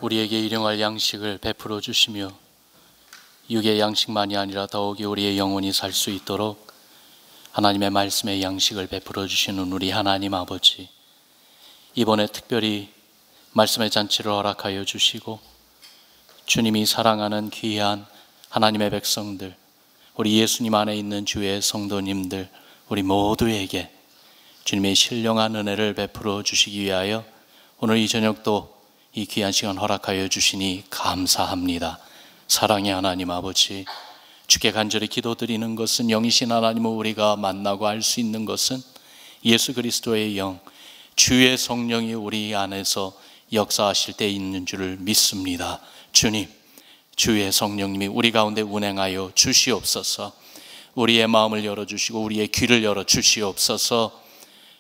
우리에게 일용할 양식을 베풀어 주시며 육의 양식만이 아니라 더욱이 우리의 영혼이 살 수 있도록 하나님의 말씀의 양식을 베풀어 주시는 우리 하나님 아버지, 이번에 특별히 말씀의 잔치를 허락하여 주시고 주님이 사랑하는 귀한 하나님의 백성들, 우리 예수님 안에 있는 주의 성도님들, 우리 모두에게 주님의 신령한 은혜를 베풀어 주시기 위하여 오늘 이 저녁도 이 귀한 시간 허락하여 주시니 감사합니다. 사랑의 하나님 아버지, 주께 간절히 기도드리는 것은 영이신 하나님을 우리가 만나고 알 수 있는 것은 예수 그리스도의 영, 주의 성령이 우리 안에서 역사하실 때 있는 줄을 믿습니다. 주님, 주의 성령님이 우리 가운데 운행하여 주시옵소서. 우리의 마음을 열어주시고 우리의 귀를 열어주시옵소서.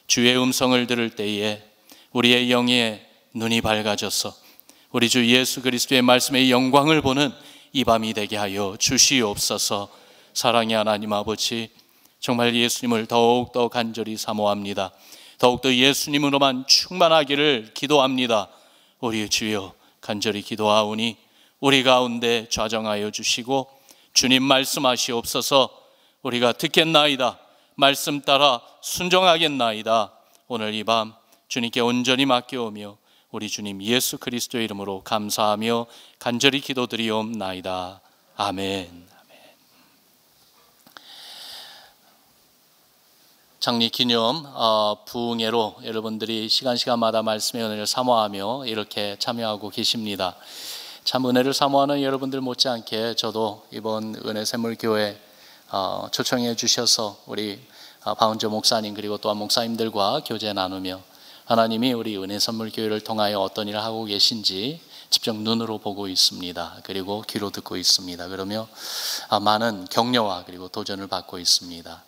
주의 음성을 들을 때에 우리의 영의 눈이 밝아져서 우리 주 예수 그리스도의 말씀의 영광을 보는 이 밤이 되게 하여 주시옵소서. 사랑의 하나님 아버지, 정말 예수님을 더욱더 간절히 사모합니다. 더욱더 예수님으로만 충만하기를 기도합니다. 우리 주여, 간절히 기도하오니 우리 가운데 좌정하여 주시고 주님 말씀하시옵소서. 우리가 듣겠나이다. 말씀 따라 순종하겠나이다. 오늘 이 밤 주님께 온전히 맡겨오며 우리 주님 예수 그리스도의 이름으로 감사하며 간절히 기도드리옵나이다. 아멘. 장리 기념 부흥회로 여러분들이 시간마다 말씀의 은혜를 사모하며 이렇게 참여하고 계십니다. 참 은혜를 사모하는 여러분들 못지않게 저도 이번 은혜샘물교회 초청해 주셔서 우리 박은조 목사님 그리고 또한 목사님들과 교제 나누며 하나님이 우리 은혜선물교회를 통하여 어떤 일을 하고 계신지 직접 눈으로 보고 있습니다. 그리고 귀로 듣고 있습니다. 그러며 많은 격려와 그리고 도전을 받고 있습니다.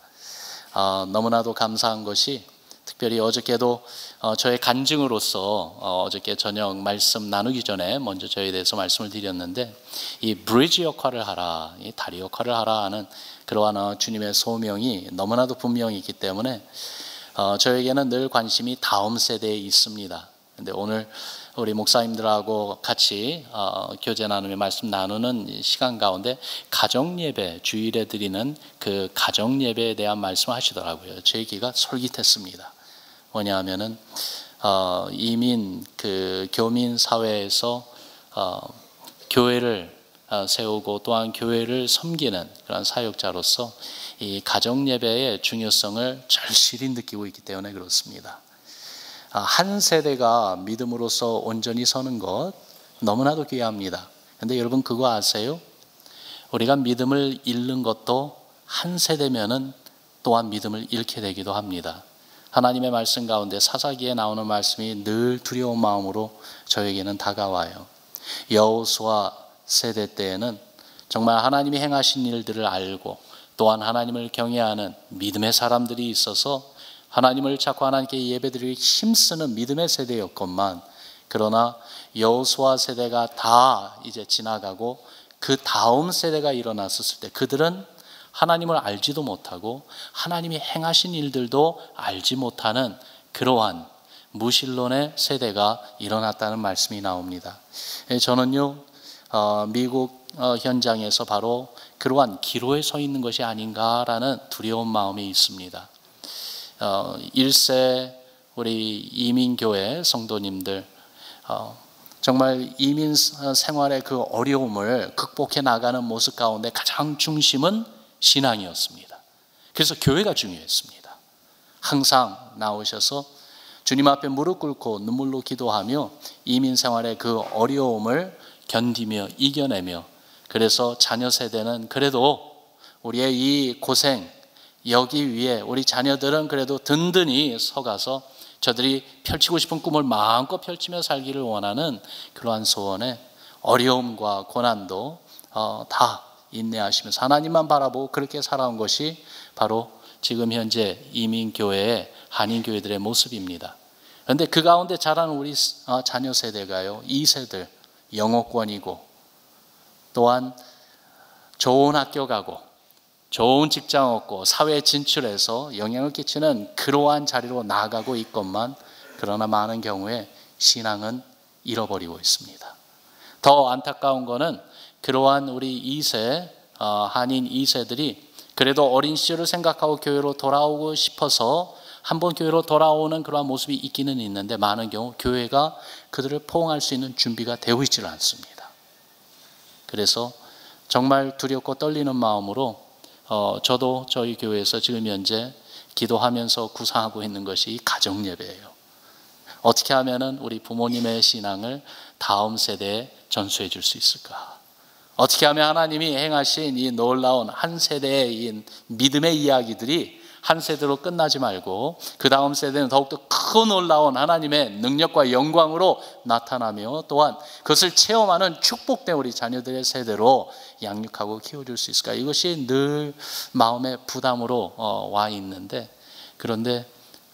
너무나도 감사한 것이 특별히 어저께도 저의 간증으로서 어저께 저녁 말씀 나누기 전에 먼저 저에 대해서 말씀을 드렸는데, 이 브리지 역할을 하라, 이 다리 역할을 하라 하는 그러한 주님의 소명이 너무나도 분명히 있기 때문에 저에게는 늘 관심이 다음 세대에 있습니다. 근데 오늘 우리 목사님들하고 같이 교제 나누며 말씀 나누는 시간 가운데 가정예배, 주일에 드리는 그 가정예배에 대한 말씀을 하시더라고요. 제 귀가 솔깃했습니다. 뭐냐 하면은 이민 교민 사회에서 교회를 세우고 또한 교회를 섬기는 그런 사역자로서 이 가정예배의 중요성을 절실히 느끼고 있기 때문에 그렇습니다. 한 세대가 믿음으로서 온전히 서는 것 너무나도 귀합니다. 그런데 여러분 그거 아세요? 우리가 믿음을 잃는 것도 한 세대면은 또한 믿음을 잃게 되기도 합니다. 하나님의 말씀 가운데 사사기에 나오는 말씀이 늘 두려운 마음으로 저에게는 다가와요. 여호수아 세대 때에는 정말 하나님이 행하신 일들을 알고 또한 하나님을 경외하는 믿음의 사람들이 있어서 하나님을 찾고 하나님께 예배드리기 힘쓰는 믿음의 세대였건만, 그러나 여호수아 세대가 다 이제 지나가고 그 다음 세대가 일어났을 때 그들은 하나님을 알지도 못하고 하나님이 행하신 일들도 알지 못하는 그러한 무신론의 세대가 일어났다는 말씀이 나옵니다. 저는요 미국 현장에서 바로 그러한 기로에 서 있는 것이 아닌가라는 두려운 마음이 있습니다. 1세 우리 이민교회 성도님들, 정말 이민 생활의 그 어려움을 극복해 나가는 모습 가운데 가장 중심은 신앙이었습니다. 그래서 교회가 중요했습니다. 항상 나오셔서 주님 앞에 무릎 꿇고 눈물로 기도하며 이민 생활의 그 어려움을 견디며 이겨내며, 그래서 자녀 세대는 그래도 우리의 이 고생 여기 위에 우리 자녀들은 그래도 든든히 서가서 저들이 펼치고 싶은 꿈을 마음껏 펼치며 살기를 원하는 그러한 소원에 어려움과 고난도 다 인내하시면서 하나님만 바라보고 그렇게 살아온 것이 바로 지금 현재 이민교회의 한인교회들의 모습입니다. 그런데 그 가운데 자라는 우리 자녀 세대가요, 2세들 영어권이고 또한 좋은 학교 가고 좋은 직장 얻고 사회에 진출해서 영향을 끼치는 그러한 자리로 나아가고 있건만, 그러나 많은 경우에 신앙은 잃어버리고 있습니다. 더 안타까운 거는 그러한 우리 2세, 한인 2세들이 그래도 어린 시절을 생각하고 교회로 돌아오고 싶어서 한번 교회로 돌아오는 그러한 모습이 있기는 있는데 많은 경우 교회가 그들을 포용할 수 있는 준비가 되어 있지는 않습니다. 그래서 정말 두렵고 떨리는 마음으로 저도 저희 교회에서 지금 현재 기도하면서 구상하고 있는 것이 가정예배예요. 어떻게 하면 우리 부모님의 신앙을 다음 세대에 전수해 줄 수 있을까? 어떻게 하면 하나님이 행하신 이 놀라운 한 세대의 이 믿음의 이야기들이 한 세대로 끝나지 말고 그 다음 세대는 더욱더 크고 놀라운 하나님의 능력과 영광으로 나타나며 또한 그것을 체험하는 축복된 우리 자녀들의 세대로 양육하고 키워줄 수 있을까? 이것이 늘 마음의 부담으로 와 있는데, 그런데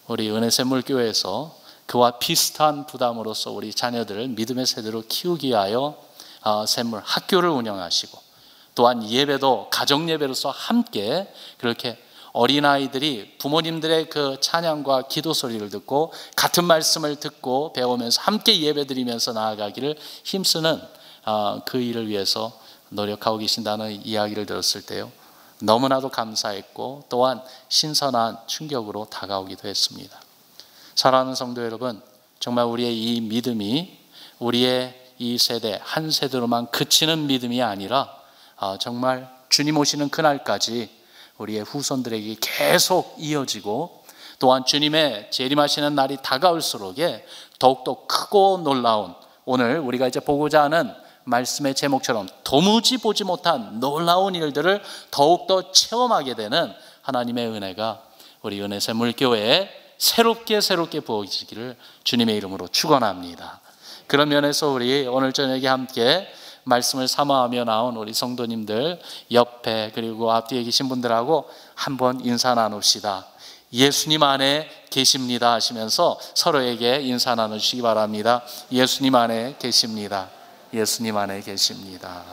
우리 은혜샘물교회에서 그와 비슷한 부담으로서 우리 자녀들을 믿음의 세대로 키우기 위하여 샘물 학교를 운영하시고 또한 예배도 가정예배로서 함께 그렇게 어린아이들이 부모님들의 그 찬양과 기도 소리를 듣고 같은 말씀을 듣고 배우면서 함께 예배드리면서 나아가기를 힘쓰는 그 일을 위해서 노력하고 계신다는 이야기를 들었을 때요, 너무나도 감사했고 또한 신선한 충격으로 다가오기도 했습니다. 사랑하는 성도 여러분, 정말 우리의 이 믿음이 우리의 이 세대 한 세대로만 그치는 믿음이 아니라 정말 주님 오시는 그날까지 우리의 후손들에게 계속 이어지고 또한 주님의 재림하시는 날이 다가올수록에 더욱더 크고 놀라운, 오늘 우리가 이제 보고자 하는 말씀의 제목처럼 도무지 보지 못한 놀라운 일들을 더욱더 체험하게 되는 하나님의 은혜가 우리 은혜샘물교회에 새롭게 부어지기를 주님의 이름으로 축원합니다. 그런 면에서 우리 오늘 저녁에 함께 말씀을 사모하며 나온 우리 성도님들 옆에 그리고 앞뒤에 계신 분들하고 한번 인사 나눕시다. 예수님 안에 계십니다 하시면서 서로에게 인사 나누시기 바랍니다. 예수님 안에 계십니다. 예수님 안에 계십니다.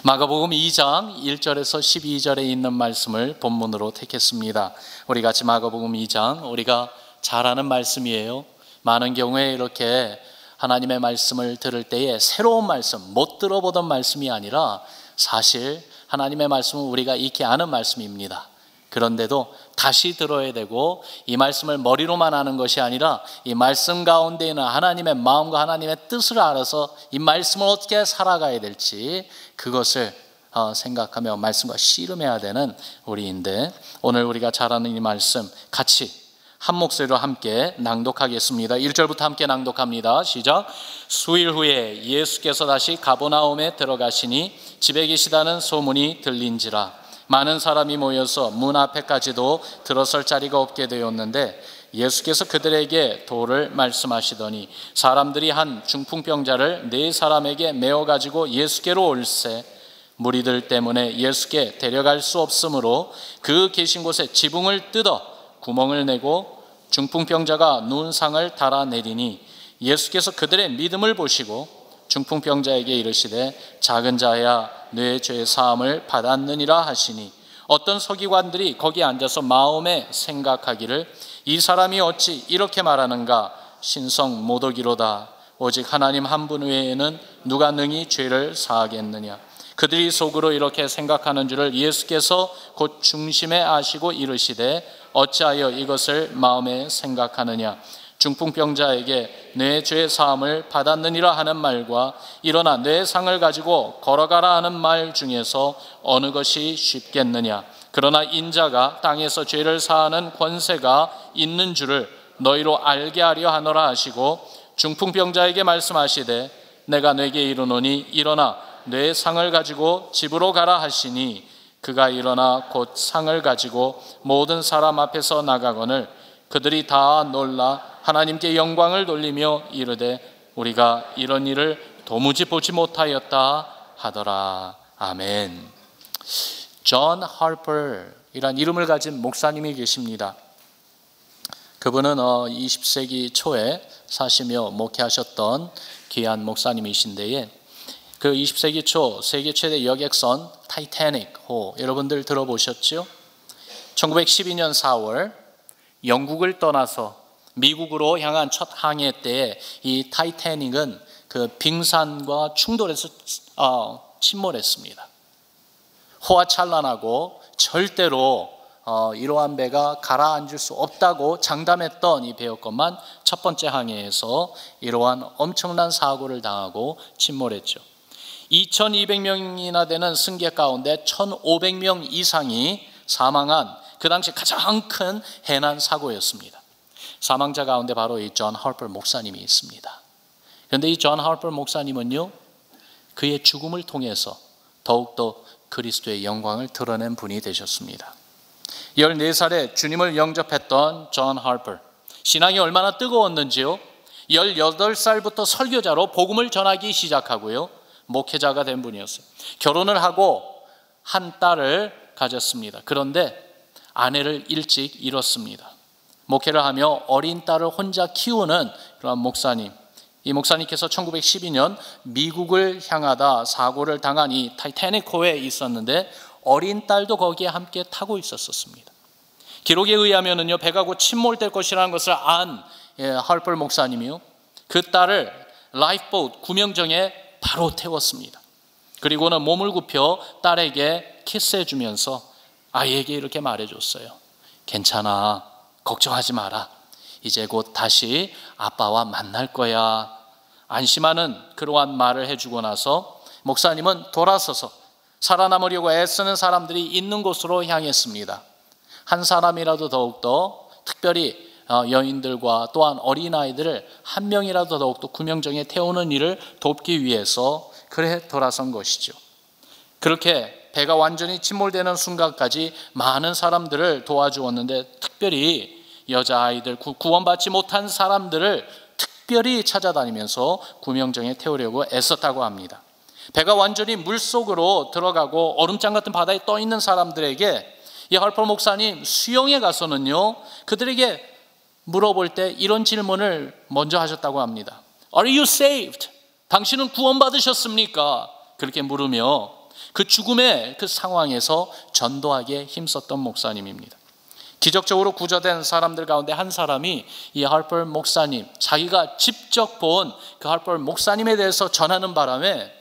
마가복음 2장 1절에서 12절에 있는 말씀을 본문으로 택했습니다. 우리 같이 마가복음 2장, 우리가 잘 아는 말씀이에요. 많은 경우에 이렇게 하나님의 말씀을 들을 때에 새로운 말씀, 못 들어보던 말씀이 아니라 사실 하나님의 말씀은 우리가 익히 아는 말씀입니다. 그런데도 다시 들어야 되고 이 말씀을 머리로만 아는 것이 아니라 이 말씀 가운데 있는 하나님의 마음과 하나님의 뜻을 알아서 이 말씀을 어떻게 살아가야 될지 그것을 생각하며 말씀과 씨름해야 되는 우리인데, 오늘 우리가 잘 아는 이 말씀 같이 한 목소리로 함께 낭독하겠습니다. 1절부터 함께 낭독합니다. 시작. 수일 후에 예수께서 다시 가버나움에 들어가시니 집에 계시다는 소문이 들린지라 많은 사람이 모여서 문 앞에까지도 들어설 자리가 없게 되었는데 예수께서 그들에게 도를 말씀하시더니 사람들이 한 중풍병자를 4사람에게 메어 가지고 예수께로 올세 무리들 때문에 예수께 데려갈 수 없으므로 그 계신 곳에 지붕을 뜯어 구멍을 내고 중풍병자가 누운 상을 달아내리니 예수께서 그들의 믿음을 보시고 중풍병자에게 이르시되 작은 자야 네 죄 사함을 받았느니라 하시니 어떤 서기관들이 거기 앉아서 마음에 생각하기를 이 사람이 어찌 이렇게 말하는가 신성 모독이로다 오직 하나님 한 분 외에는 누가 능히 죄를 사하겠느냐. 그들이 속으로 이렇게 생각하는 줄을 예수께서 곧 중심에 아시고 이르시되 어찌하여 이것을 마음에 생각하느냐. 중풍병자에게 내 죄 사함을 받았느니라 하는 말과 일어나 내 상을 가지고 걸어가라 하는 말 중에서 어느 것이 쉽겠느냐. 그러나 인자가 땅에서 죄를 사하는 권세가 있는 줄을 너희로 알게 하려 하노라 하시고 중풍병자에게 말씀하시되 내가 네게 이르노니 일어나 내 상을 가지고 집으로 가라 하시니 그가 일어나 곧 상을 가지고 모든 사람 앞에서 나가거늘 그들이 다 놀라 하나님께 영광을 돌리며 이르되 우리가 이런 일을 도무지 보지 못하였다 하더라. 아멘. 존 할퍼이란 이름을 가진 목사님이 계십니다. 그분은 20세기 초에 사시며 목회하셨던 귀한 목사님이신데요. 그 20세기 초 세계 최대 여객선 타이타닉호 여러분들 들어보셨죠? 1912년 4월 영국을 떠나서 미국으로 향한 첫 항해 때에 이 타이타닉은 그 빙산과 충돌해서 침몰했습니다. 호화찬란하고 절대로 이러한 배가 가라앉을 수 없다고 장담했던 이 배였건만 첫 번째 항해에서 이러한 엄청난 사고를 당하고 침몰했죠. 2200명이나 되는 승객 가운데 1500명 이상이 사망한 그 당시 가장 큰 해난 사고였습니다. 사망자 가운데 바로 이 존 할퍼 목사님이 있습니다. 그런데 이 존 할퍼 목사님은요, 그의 죽음을 통해서 더욱더 그리스도의 영광을 드러낸 분이 되셨습니다. 14살에 주님을 영접했던 존 할퍼, 신앙이 얼마나 뜨거웠는지요. 18살부터 설교자로 복음을 전하기 시작하고요, 목회자가 된 분이었어요. 결혼을 하고 한 딸을 가졌습니다. 그런데 아내를 일찍 잃었습니다. 목회를 하며 어린 딸을 혼자 키우는 그런 목사님, 이 목사님께서 1912년 미국을 향하다 사고를 당한 이 타이타닉호에 있었는데 어린 딸도 거기에 함께 타고 있었습니다. 기록에 의하면요, 배가 곧 침몰될 것이라는 것을 안 할퍼 목사님이요, 그 딸을 라이프보트 구명정에 바로 태웠습니다. 그리고는 몸을 굽혀 딸에게 키스해 주면서 아이에게 이렇게 말해줬어요. 괜찮아, 걱정하지 마라. 이제 곧 다시 아빠와 만날 거야. 안심하는 그러한 말을 해주고 나서 목사님은 돌아서서 살아남으려고 애쓰는 사람들이 있는 곳으로 향했습니다. 한 사람이라도 더욱더, 특별히 여인들과 또한 어린아이들을 한 명이라도 더욱더 구명정에 태우는 일을 돕기 위해서 그래 돌아선 것이죠. 그렇게 배가 완전히 침몰되는 순간까지 많은 사람들을 도와주었는데, 특별히 여자아이들, 구원받지 못한 사람들을 특별히 찾아다니면서 구명정에 태우려고 애썼다고 합니다. 배가 완전히 물속으로 들어가고 얼음장 같은 바다에 떠 있는 사람들에게 이 할퍼 목사님 수영에 가서는요, 그들에게 물어볼 때 이런 질문을 먼저 하셨다고 합니다. Are you saved? 당신은 구원받으셨습니까? 그렇게 물으며 그 죽음의 그 상황에서 전도하기에 힘썼던 목사님입니다. 기적적으로 구조된 사람들 가운데 한 사람이 이 할퍼 목사님, 자기가 직접 본 그 할퍼 목사님에 대해서 전하는 바람에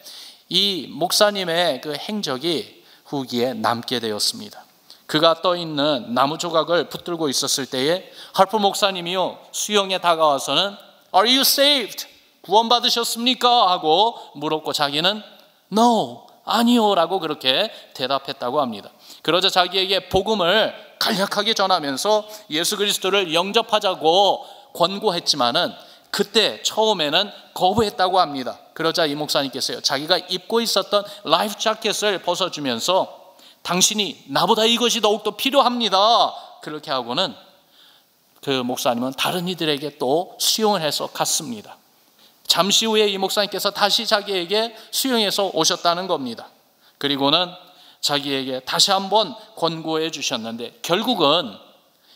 이 목사님의 그 행적이 후기에 남게 되었습니다. 그가 떠 있는 나무 조각을 붙들고 있었을 때에 할퍼 목사님이요, 수영에 다가와서는 Are you saved? 구원받으셨습니까? 하고 물었고 자기는 No, 아니요 라고 그렇게 대답했다고 합니다. 그러자 자기에게 복음을 간략하게 전하면서 예수 그리스도를 영접하자고 권고했지만은 그때 처음에는 거부했다고 합니다. 그러자 이 목사님께서요, 자기가 입고 있었던 라이프 자켓을 벗어주면서 당신이 나보다 이것이 더욱더 필요합니다. 그렇게 하고는 그 목사님은 다른 이들에게 또 수용을 해서 갔습니다. 잠시 후에 이 목사님께서 다시 자기에게 수용해서 오셨다는 겁니다. 그리고는 자기에게 다시 한번 권고해 주셨는데, 결국은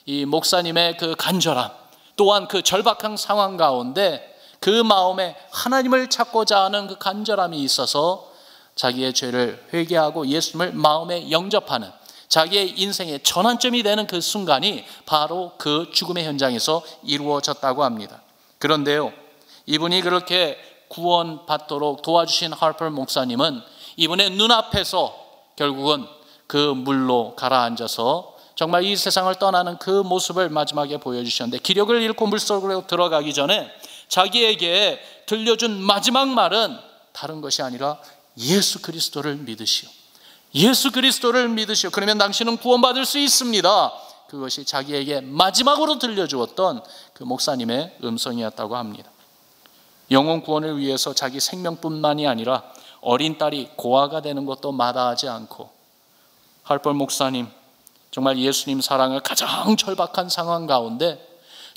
이 목사님의 그 간절함, 또한 그 절박한 상황 가운데 그 마음에 하나님을 찾고자 하는 그 간절함이 있어서 자기의 죄를 회개하고 예수님을 마음에 영접하는 자기의 인생의 전환점이 되는 그 순간이 바로 그 죽음의 현장에서 이루어졌다고 합니다. 그런데요, 이분이 그렇게 구원받도록 도와주신 할퍼 목사님은 이분의 눈앞에서 결국은 그 물로 가라앉아서 정말 이 세상을 떠나는 그 모습을 마지막에 보여주셨는데, 기력을 잃고 물속으로 들어가기 전에 자기에게 들려준 마지막 말은 다른 것이 아니라 예수 그리스도를 믿으시오. 예수 그리스도를 믿으시오. 그러면 당신은 구원받을 수 있습니다. 그것이 자기에게 마지막으로 들려주었던 그 목사님의 음성이었다고 합니다. 영혼 구원을 위해서 자기 생명뿐만이 아니라 어린 딸이 고아가 되는 것도 마다하지 않고, 할퍼 목사님 정말 예수님 사랑을 가장 절박한 상황 가운데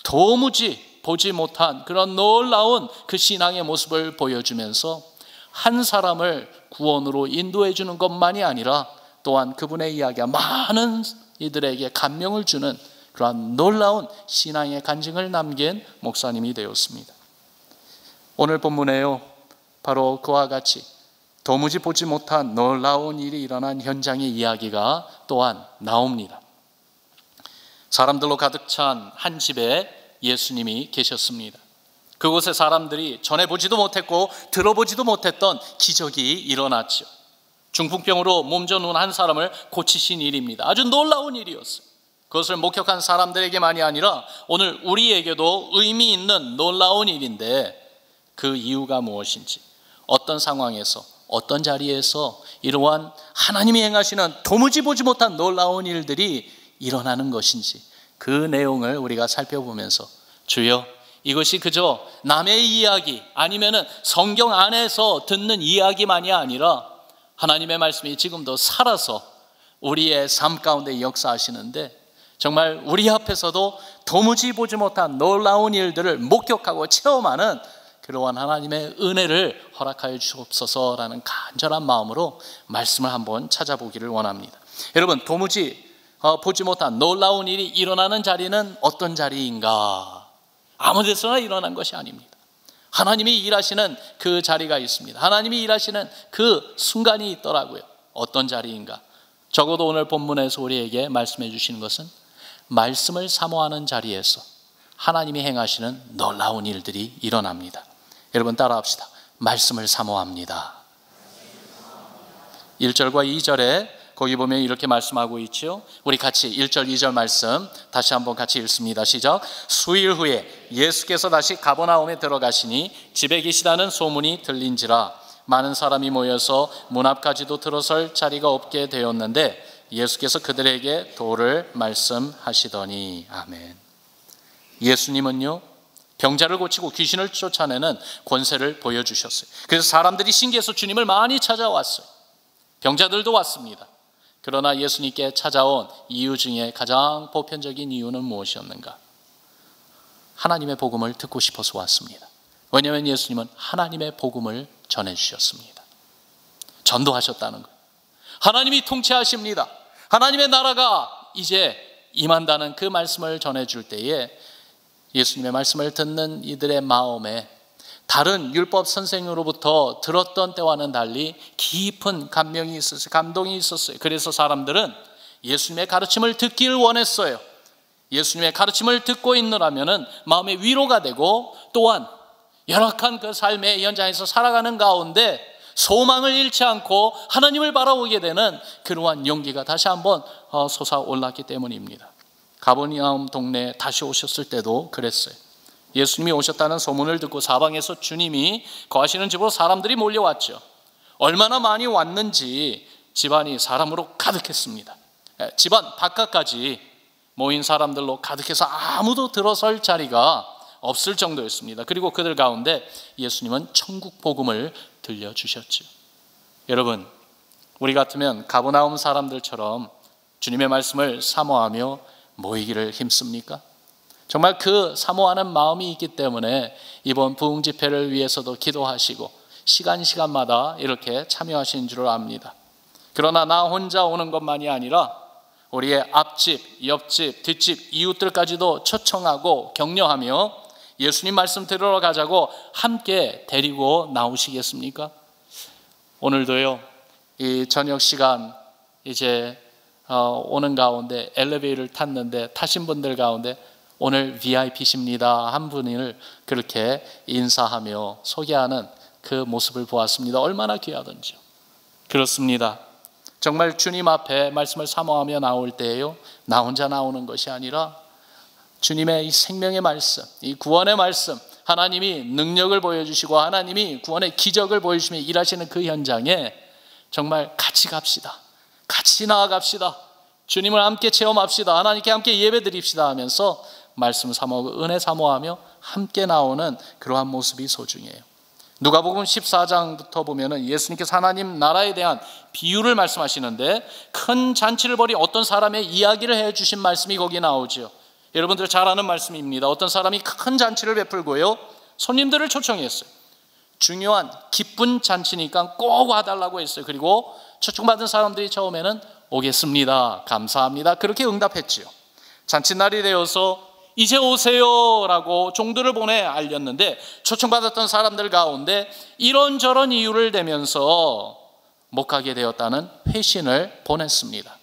도무지 보지 못한 그런 놀라운 그 신앙의 모습을 보여주면서 한 사람을 구원으로 인도해 주는 것만이 아니라 또한 그분의 이야기가 많은 이들에게 감명을 주는 그러한 놀라운 신앙의 간증을 남긴 목사님이 되었습니다. 오늘 본문에요, 바로 그와 같이 도무지 보지 못한 놀라운 일이 일어난 현장의 이야기가 또한 나옵니다. 사람들로 가득 찬 한 집에 예수님이 계셨습니다. 그곳에 사람들이 전해보지도 못했고 들어보지도 못했던 기적이 일어났죠. 중풍병으로 몸져 누운 한 사람을 고치신 일입니다. 아주 놀라운 일이었어요. 그것을 목격한 사람들에게만이 아니라 오늘 우리에게도 의미 있는 놀라운 일인데, 그 이유가 무엇인지, 어떤 상황에서 어떤 자리에서 이러한 하나님이 행하시는 도무지 보지 못한 놀라운 일들이 일어나는 것인지, 그 내용을 우리가 살펴보면서 주여, 이것이 그저 남의 이야기 아니면은 성경 안에서 듣는 이야기만이 아니라 하나님의 말씀이 지금도 살아서 우리의 삶 가운데 역사하시는데, 정말 우리 앞에서도 도무지 보지 못한 놀라운 일들을 목격하고 체험하는 그러한 하나님의 은혜를 허락하여 주옵소서라는 간절한 마음으로 말씀을 한번 찾아보기를 원합니다. 여러분, 도무지 보지 못한 놀라운 일이 일어나는 자리는 어떤 자리인가? 아무 데서나 일어난 것이 아닙니다. 하나님이 일하시는 그 자리가 있습니다. 하나님이 일하시는 그 순간이 있더라고요. 어떤 자리인가? 적어도 오늘 본문에서 우리에게 말씀해 주시는 것은 말씀을 사모하는 자리에서 하나님이 행하시는 놀라운 일들이 일어납니다. 여러분 따라합시다. 말씀을 사모합니다. 1절과 2절에 거기 보면 이렇게 말씀하고 있죠. 우리 같이 1절 2절 말씀 다시 한번 같이 읽습니다. 시작. 수일 후에 예수께서 다시 가버나움에 들어가시니 집에 계시다는 소문이 들린지라 많은 사람이 모여서 문 앞까지도 들어설 자리가 없게 되었는데 예수께서 그들에게 도를 말씀하시더니. 아멘. 예수님은요, 병자를 고치고 귀신을 쫓아내는 권세를 보여주셨어요. 그래서 사람들이 신기해서 주님을 많이 찾아왔어요. 병자들도 왔습니다. 그러나 예수님께 찾아온 이유 중에 가장 보편적인 이유는 무엇이었는가? 하나님의 복음을 듣고 싶어서 왔습니다. 왜냐하면 예수님은 하나님의 복음을 전해주셨습니다. 전도하셨다는 거예요. 하나님이 통치하십니다. 하나님의 나라가 이제 임한다는 그 말씀을 전해줄 때에 예수님의 말씀을 듣는 이들의 마음에 다른 율법 선생으로부터 들었던 때와는 달리 깊은 감명이 있었어요. 감동이 있었어요. 그래서 사람들은 예수님의 가르침을 듣기를 원했어요. 예수님의 가르침을 듣고 있느라면은 마음의 위로가 되고, 또한 열악한 그 삶의 현장에서 살아가는 가운데 소망을 잃지 않고 하나님을 바라보게 되는 그러한 용기가 다시 한번 솟아올랐기 때문입니다. 가버나움 동네에 다시 오셨을 때도 그랬어요. 예수님이 오셨다는 소문을 듣고 사방에서 주님이 거하시는 집으로 사람들이 몰려왔죠. 얼마나 많이 왔는지 집안이 사람으로 가득했습니다. 집안 바깥까지 모인 사람들로 가득해서 아무도 들어설 자리가 없을 정도였습니다. 그리고 그들 가운데 예수님은 천국 복음을 들려주셨죠. 여러분, 우리 같으면 가버나움 사람들처럼 주님의 말씀을 사모하며 모이기를 힘씁니까? 정말 그 사모하는 마음이 있기 때문에 이번 부흥 집회를 위해서도 기도하시고 시간마다 이렇게 참여하신 줄 압니다. 그러나 나 혼자 오는 것만이 아니라 우리의 앞집, 옆집, 뒷집, 이웃들까지도 초청하고 격려하며 예수님 말씀 들으러 가자고 함께 데리고 나오시겠습니까? 오늘도요, 이 저녁 시간 이제 오는 가운데 엘리베이터를 탔는데 타신 분들 가운데 오늘 VIP십니다 한 분을 그렇게 인사하며 소개하는 그 모습을 보았습니다. 얼마나 귀하던지요. 그렇습니다. 정말 주님 앞에 말씀을 사모하며 나올 때에요, 나 혼자 나오는 것이 아니라 주님의 이 생명의 말씀, 이 구원의 말씀, 하나님이 능력을 보여주시고 하나님이 구원의 기적을 보여주시며 일하시는 그 현장에 정말 같이 갑시다. 같이 나아갑시다. 주님을 함께 체험합시다. 하나님께 함께 예배드립시다 하면서 말씀 사모하고 은혜 사모하며 함께 나오는 그러한 모습이 소중해요. 누가복음 14장부터 보면은 예수님께서 하나님 나라에 대한 비유를 말씀하시는데 큰 잔치를 벌인 어떤 사람의 이야기를 해주신 말씀이 거기 나오죠. 여러분들 잘 아는 말씀입니다. 어떤 사람이 큰 잔치를 베풀고요, 손님들을 초청했어요. 중요한 기쁜 잔치니까 꼭 와달라고 했어요. 그리고 초청받은 사람들이 처음에는 오겠습니다, 감사합니다, 그렇게 응답했지요. 잔칫날이 되어서 이제 오세요 라고 종들을 보내 알렸는데 초청받았던 사람들 가운데 이런저런 이유를 대면서 못 가게 되었다는 회신을 보냈습니다.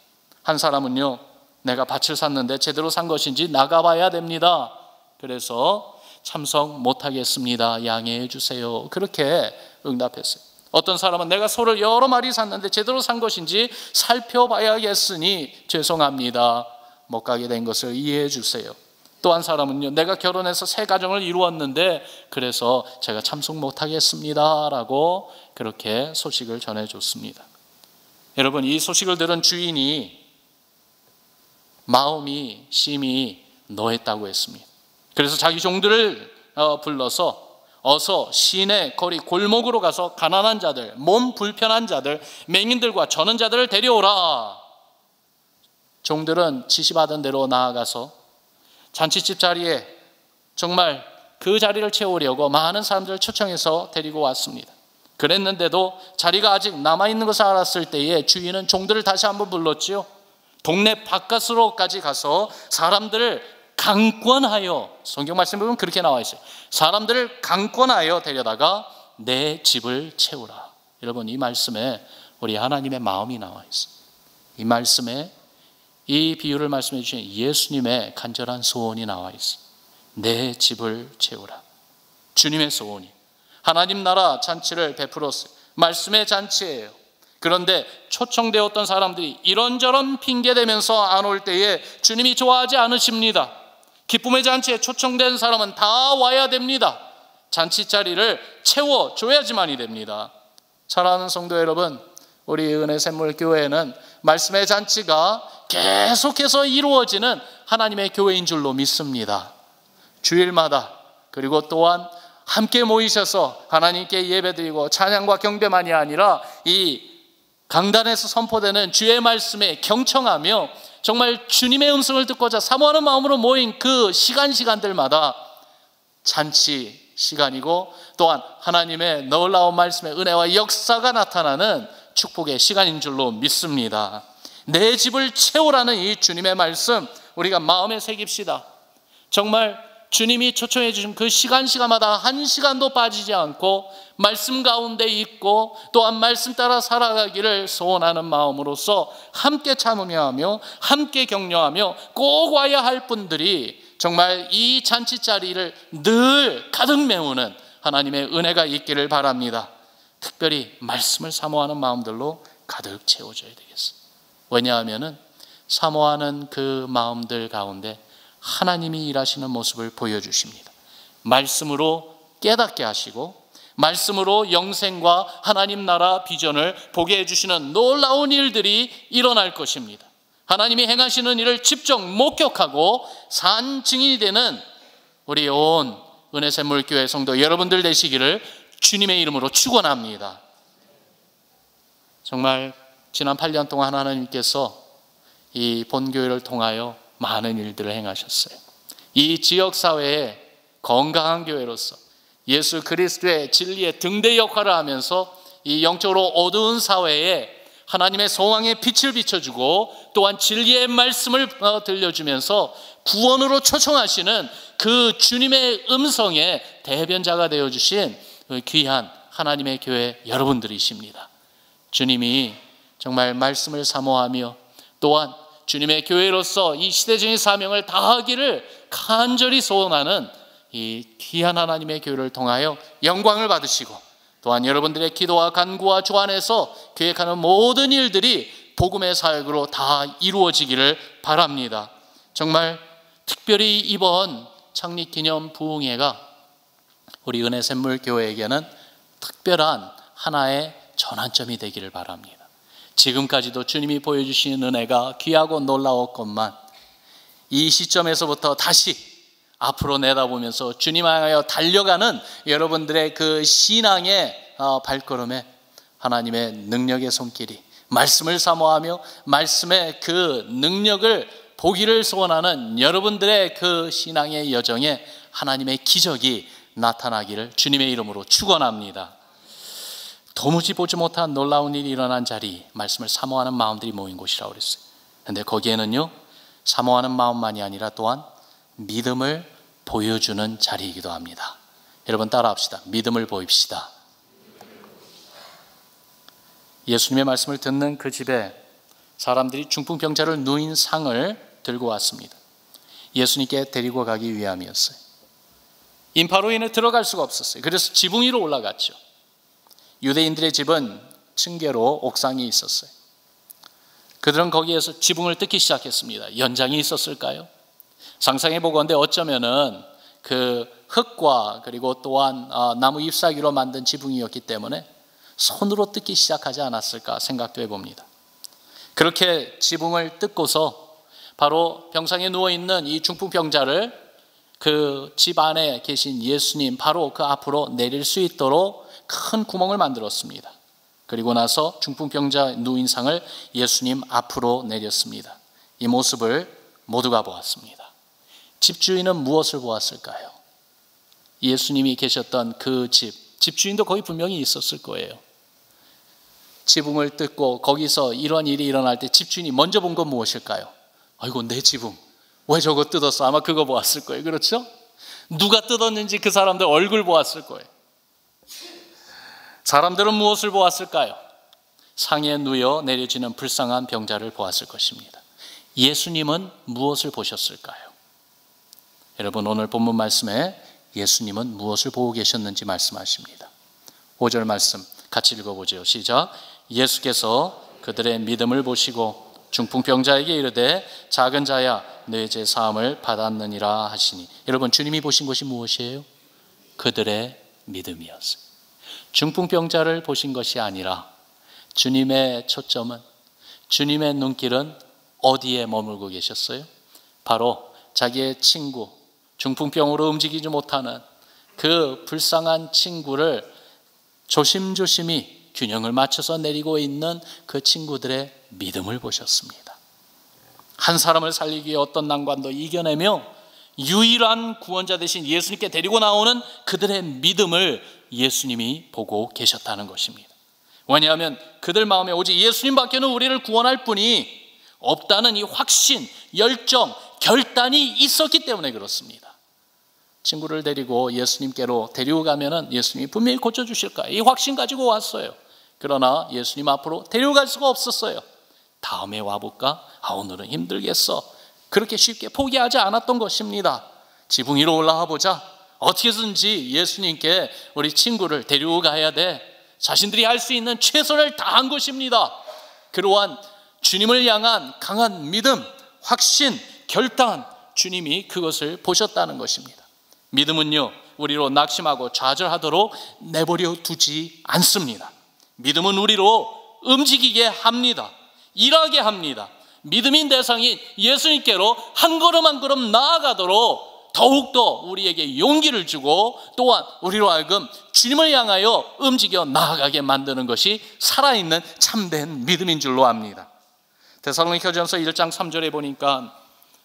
한 사람은요, 내가 밭을 샀는데 제대로 산 것인지 나가봐야 됩니다. 그래서 참석 못하겠습니다. 양해해 주세요. 그렇게 응답했어요. 어떤 사람은 내가 소를 여러 마리 샀는데 제대로 산 것인지 살펴봐야겠으니 죄송합니다. 못 가게 된 것을 이해해 주세요. 또 한 사람은요, 내가 결혼해서 새 가정을 이루었는데 그래서 제가 참석 못하겠습니다 라고 그렇게 소식을 전해줬습니다. 여러분, 이 소식을 들은 주인이 마음이 심히 노했다고 했습니다. 그래서 자기 종들을 불러서 어서 시내 거리 골목으로 가서 가난한 자들, 몸 불편한 자들, 맹인들과 저는 자들을 데려오라. 종들은 지시받은 대로 나아가서 잔치집 자리에 정말 그 자리를 채우려고 많은 사람들을 초청해서 데리고 왔습니다. 그랬는데도 자리가 아직 남아있는 것을 알았을 때에 주인은 종들을 다시 한번 불렀지요. 동네 바깥으로까지 가서 사람들을 강권하여, 성경 말씀에 보면 그렇게 나와 있어요. 사람들을 강권하여 데려다가 내 집을 채우라. 여러분, 이 말씀에 우리 하나님의 마음이 나와 있어요. 이 말씀에 이 비유를 말씀해 주신 예수님의 간절한 소원이 나와 있어요. 내 집을 채우라. 주님의 소원이 하나님 나라 잔치를 베풀었어요. 말씀의 잔치예요. 그런데 초청되었던 사람들이 이런저런 핑계대면서 안 올 때에 주님이 좋아하지 않으십니다. 기쁨의 잔치에 초청된 사람은 다 와야 됩니다. 잔치 자리를 채워줘야지만이 됩니다. 사랑하는 성도 여러분, 우리 은혜 샘물교회는 말씀의 잔치가 계속해서 이루어지는 하나님의 교회인 줄로 믿습니다. 주일마다, 그리고 또한 함께 모이셔서 하나님께 예배드리고 찬양과 경배만이 아니라 이 강단에서 선포되는 주의 말씀에 경청하며 정말 주님의 음성을 듣고자 사모하는 마음으로 모인 그 시간들마다 잔치 시간이고, 또한 하나님의 놀라운 말씀의 은혜와 역사가 나타나는 축복의 시간인 줄로 믿습니다. 내 집을 채우라는 이 주님의 말씀, 우리가 마음에 새깁시다. 정말 주님이 초청해 주신 그 시간마다 한 시간도 빠지지 않고 말씀 가운데 있고 또한 말씀 따라 살아가기를 소원하는 마음으로서 함께 참으며 하며 함께 격려하며 꼭 와야 할 분들이 정말 이 잔치 자리를 늘 가득 메우는 하나님의 은혜가 있기를 바랍니다. 특별히 말씀을 사모하는 마음들로 가득 채워져야 되겠습니다. 왜냐하면 사모하는 그 마음들 가운데 하나님이 일하시는 모습을 보여주십니다. 말씀으로 깨닫게 하시고 말씀으로 영생과 하나님 나라 비전을 보게 해주시는 놀라운 일들이 일어날 것입니다. 하나님이 행하시는 일을 직접 목격하고 산 증인이 되는 우리 온 은혜샘물교회 성도 여러분들 되시기를 주님의 이름으로 축원합니다. 정말 지난 8년 동안 하나님께서 이 본교회를 통하여 많은 일들을 행하셨어요. 이 지역사회에 건강한 교회로서 예수 그리스도의 진리의 등대 역할을 하면서 이 영적으로 어두운 사회에 하나님의 소망의 빛을 비춰주고 또한 진리의 말씀을 들려주면서 구원으로 초청하시는 그 주님의 음성의 대변자가 되어주신 귀한 하나님의 교회 여러분들이십니다. 주님이 정말 말씀을 사모하며 또한 주님의 교회로서 이 시대적인 사명을 다하기를 간절히 소원하는 이 귀한 하나님의 교회를 통하여 영광을 받으시고 또한 여러분들의 기도와 간구와 조안에서 계획하는 모든 일들이 복음의 사역으로 다 이루어지기를 바랍니다. 정말 특별히 이번 창립기념 부흥회가 우리 은혜샘물교회에게는 특별한 하나의 전환점이 되기를 바랍니다. 지금까지도 주님이 보여주신 은혜가 귀하고 놀라웠건만 이 시점에서부터 다시 앞으로 내다보면서 주님 향하여 달려가는 여러분들의 그 신앙의 발걸음에 하나님의 능력의 손길이 말씀을 사모하며 말씀의 그 능력을 보기를 소원하는 여러분들의 그 신앙의 여정에 하나님의 기적이 나타나기를 주님의 이름으로 축원합니다. 도무지 보지 못한 놀라운 일이 일어난 자리, 말씀을 사모하는 마음들이 모인 곳이라고 그랬어요. 그런데 거기에는요, 사모하는 마음만이 아니라 또한 믿음을 보여주는 자리이기도 합니다. 여러분 따라합시다. 믿음을 보입시다. 예수님의 말씀을 듣는 그 집에 사람들이 중풍병자를 누인 상을 들고 왔습니다. 예수님께 데리고 가기 위함이었어요. 인파로 인해 들어갈 수가 없었어요. 그래서 지붕 위로 올라갔죠. 유대인들의 집은 층계로 옥상이 있었어요. 그들은 거기에서 지붕을 뜯기 시작했습니다. 연장이 있었을까요? 상상해 보건대 어쩌면은 그 흙과 그리고 또한 나무 잎사귀로 만든 지붕이었기 때문에 손으로 뜯기 시작하지 않았을까 생각도 해봅니다. 그렇게 지붕을 뜯고서 바로 병상에 누워있는 이 중풍병자를 그 집 안에 계신 예수님 바로 그 앞으로 내릴 수 있도록 큰 구멍을 만들었습니다. 그리고 나서 중풍병자 누인상을 예수님 앞으로 내렸습니다. 이 모습을 모두가 보았습니다. 집주인은 무엇을 보았을까요? 예수님이 계셨던 그 집주인도 거기 분명히 있었을 거예요. 지붕을 뜯고 거기서 이런 일이 일어날 때 집주인이 먼저 본 건 무엇일까요? 아이고, 내 지붕 왜 저거 뜯었어? 아마 그거 보았을 거예요. 그렇죠? 누가 뜯었는지 그 사람들 얼굴 보았을 거예요. 사람들은 무엇을 보았을까요? 상에 누여 내려지는 불쌍한 병자를 보았을 것입니다. 예수님은 무엇을 보셨을까요? 여러분, 오늘 본문 말씀에 예수님은 무엇을 보고 계셨는지 말씀하십니다. 5절 말씀 같이 읽어보죠. 시작. 예수께서 그들의 믿음을 보시고 중풍병자에게 이르되 작은 자야 내 죄 사함을 받았느니라 하시니. 여러분, 주님이 보신 것이 무엇이에요? 그들의 믿음이었어요. 중풍병자를 보신 것이 아니라 주님의 초점은, 주님의 눈길은 어디에 머물고 계셨어요? 바로 자기의 친구, 중풍병으로 움직이지 못하는 그 불쌍한 친구를 조심조심히 균형을 맞춰서 내리고 있는 그 친구들의 믿음을 보셨습니다. 한 사람을 살리기 위해 어떤 난관도 이겨내며 유일한 구원자 되신 예수님께 데리고 나오는 그들의 믿음을 예수님이 보고 계셨다는 것입니다. 왜냐하면 그들 마음에 오직 예수님밖에는 우리를 구원할 분이 없다는 이 확신, 열정, 결단이 있었기 때문에 그렇습니다. 친구를 데리고 예수님께로 데리고 가면은 예수님이 분명히 고쳐주실 거예요. 이 확신 가지고 왔어요. 그러나 예수님 앞으로 데리고 갈 수가 없었어요. 다음에 와볼까? 오늘은 힘들겠어. 그렇게 쉽게 포기하지 않았던 것입니다. 지붕 위로 올라가 보자. 어떻게든지 예수님께 우리 친구를 데리고 가야 돼. 자신들이 할 수 있는 최선을 다한 것입니다. 그러한 주님을 향한 강한 믿음, 확신, 결단, 주님이 그것을 보셨다는 것입니다. 믿음은요, 우리로 낙심하고 좌절하도록 내버려 두지 않습니다. 믿음은 우리로 움직이게 합니다. 일하게 합니다. 믿음인 대상인 예수님께로 한 걸음 한 걸음 나아가도록 더욱더 우리에게 용기를 주고 또한 우리로 하여금 주님을 향하여 움직여 나아가게 만드는 것이 살아있는 참된 믿음인 줄로 압니다. 데살로니가전서 1장 3절에 보니까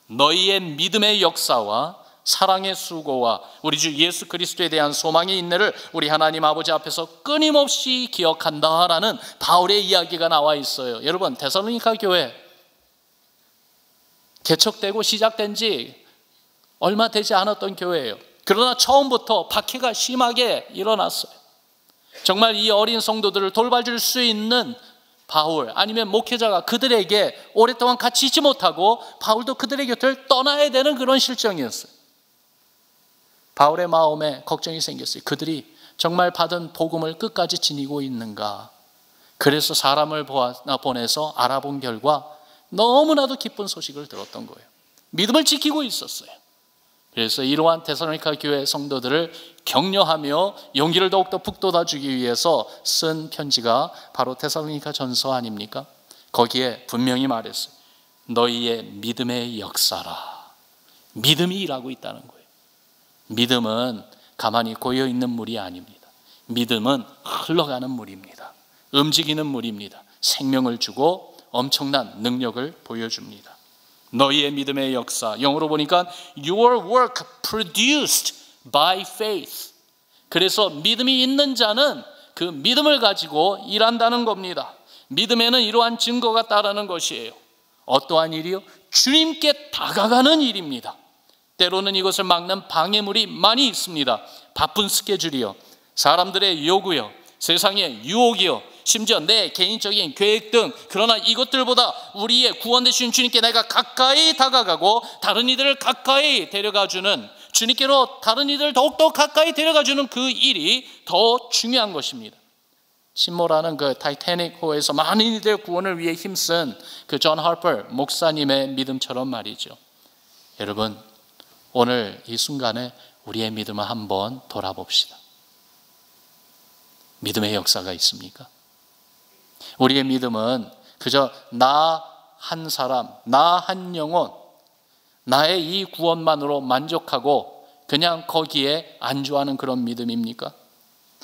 너희의 믿음의 역사와 사랑의 수고와 우리 주 예수 그리스도에 대한 소망의 인내를 우리 하나님 아버지 앞에서 끊임없이 기억한다라는 바울의 이야기가 나와 있어요. 여러분, 데살로니가 교회 개척되고 시작된 지 얼마 되지 않았던 교회예요. 그러나 처음부터 박해가 심하게 일어났어요. 정말 이 어린 성도들을 돌봐줄 수 있는 바울 아니면 목회자가 그들에게 오랫동안 같이 있지 못하고 바울도 그들의 곁을 떠나야 되는 그런 실정이었어요. 바울의 마음에 걱정이 생겼어요. 그들이 정말 받은 복음을 끝까지 지니고 있는가. 그래서 사람을 보내서 알아본 결과 너무나도 기쁜 소식을 들었던 거예요. 믿음을 지키고 있었어요. 그래서 이러한 데살로니가 교회 성도들을 격려하며 용기를 더욱더 북돋아주기 위해서 쓴 편지가 바로 데살로니가 전서 아닙니까? 거기에 분명히 말했어요. 너희의 믿음의 역사라. 믿음이 일하고 있다는 거예요. 믿음은 가만히 고여있는 물이 아닙니다. 믿음은 흘러가는 물입니다. 움직이는 물입니다. 생명을 주고 엄청난 능력을 보여줍니다. 너희의 믿음의 역사, 영어로 보니까 Your work produced by faith. 그래서 믿음이 있는 자는 그 믿음을 가지고 일한다는 겁니다. 믿음에는 이러한 증거가 따르는 것이에요. 어떠한 일이요? 주님께 다가가는 일입니다. 때로는 이것을 막는 방해물이 많이 있습니다. 바쁜 스케줄이요, 사람들의 요구요, 세상의 유혹이요, 심지어 내 개인적인 계획 등, 그러나 이것들보다 우리의 구원 되신 주님께 내가 가까이 다가가고 다른 이들을 가까이 데려가주는 주님께로 다른 이들을 더욱더 가까이 데려가주는 그 일이 더 중요한 것입니다. 침몰하는 그 타이타닉호에서 많은 이들 구원을 위해 힘쓴 그 존 하퍼 목사님의 믿음처럼 말이죠. 여러분, 오늘 이 순간에 우리의 믿음을 한번 돌아봅시다. 믿음의 역사가 있습니까? 우리의 믿음은 그저 나 한 사람, 나 한 영혼, 나의 이 구원만으로 만족하고 그냥 거기에 안주하는 그런 믿음입니까?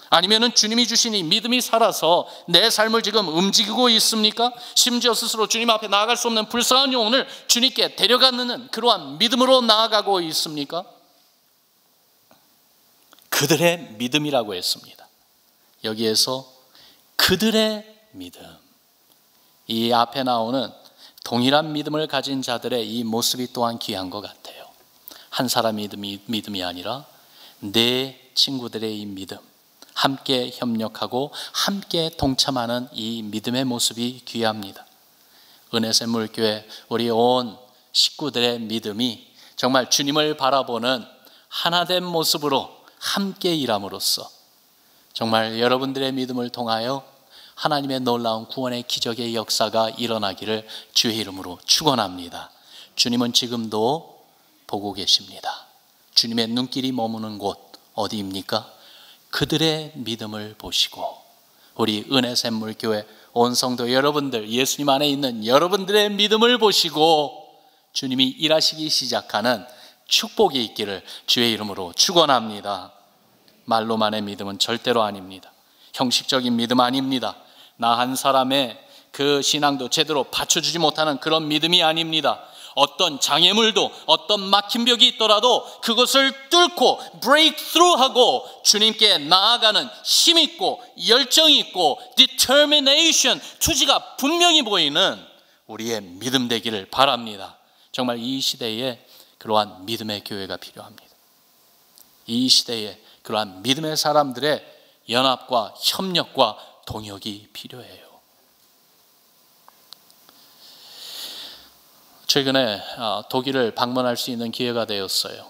아니면은 주님이 주신 이 믿음이 살아서 내 삶을 지금 움직이고 있습니까? 심지어 스스로 주님 앞에 나아갈 수 없는 불쌍한 영혼을 주님께 데려가는 그러한 믿음으로 나아가고 있습니까? 그들의 믿음이라고 했습니다. 여기에서 그들의 믿음, 이 앞에 나오는 동일한 믿음을 가진 자들의 이 모습이 또한 귀한 것 같아요. 한 사람의 믿음이 아니라 내 친구들의 이 믿음, 함께 협력하고 함께 동참하는 이 믿음의 모습이 귀합니다. 은혜샘물교회 우리 온 식구들의 믿음이 정말 주님을 바라보는 하나된 모습으로 함께 일함으로써 정말 여러분들의 믿음을 통하여 하나님의 놀라운 구원의 기적의 역사가 일어나기를 주의 이름으로 축원합니다. 주님은 지금도 보고 계십니다. 주님의 눈길이 머무는 곳 어디입니까? 그들의 믿음을 보시고 우리 은혜샘물교회 온 성도 여러분들, 예수님 안에 있는 여러분들의 믿음을 보시고 주님이 일하시기 시작하는 축복이 있기를 주의 이름으로 축원합니다. 말로만의 믿음은 절대로 아닙니다. 형식적인 믿음 아닙니다. 나 한 사람의 그 신앙도 제대로 받쳐주지 못하는 그런 믿음이 아닙니다. 어떤 장애물도 어떤 막힌 벽이 있더라도 그것을 뚫고 break through 하고 주님께 나아가는 힘 있고 열정 있고 determination, 투지가 분명히 보이는 우리의 믿음 되기를 바랍니다. 정말 이 시대에 그러한 믿음의 교회가 필요합니다. 이 시대에 그러한 믿음의 사람들의 연합과 협력과 동역이 필요해요. 최근에 독일을 방문할 수 있는 기회가 되었어요.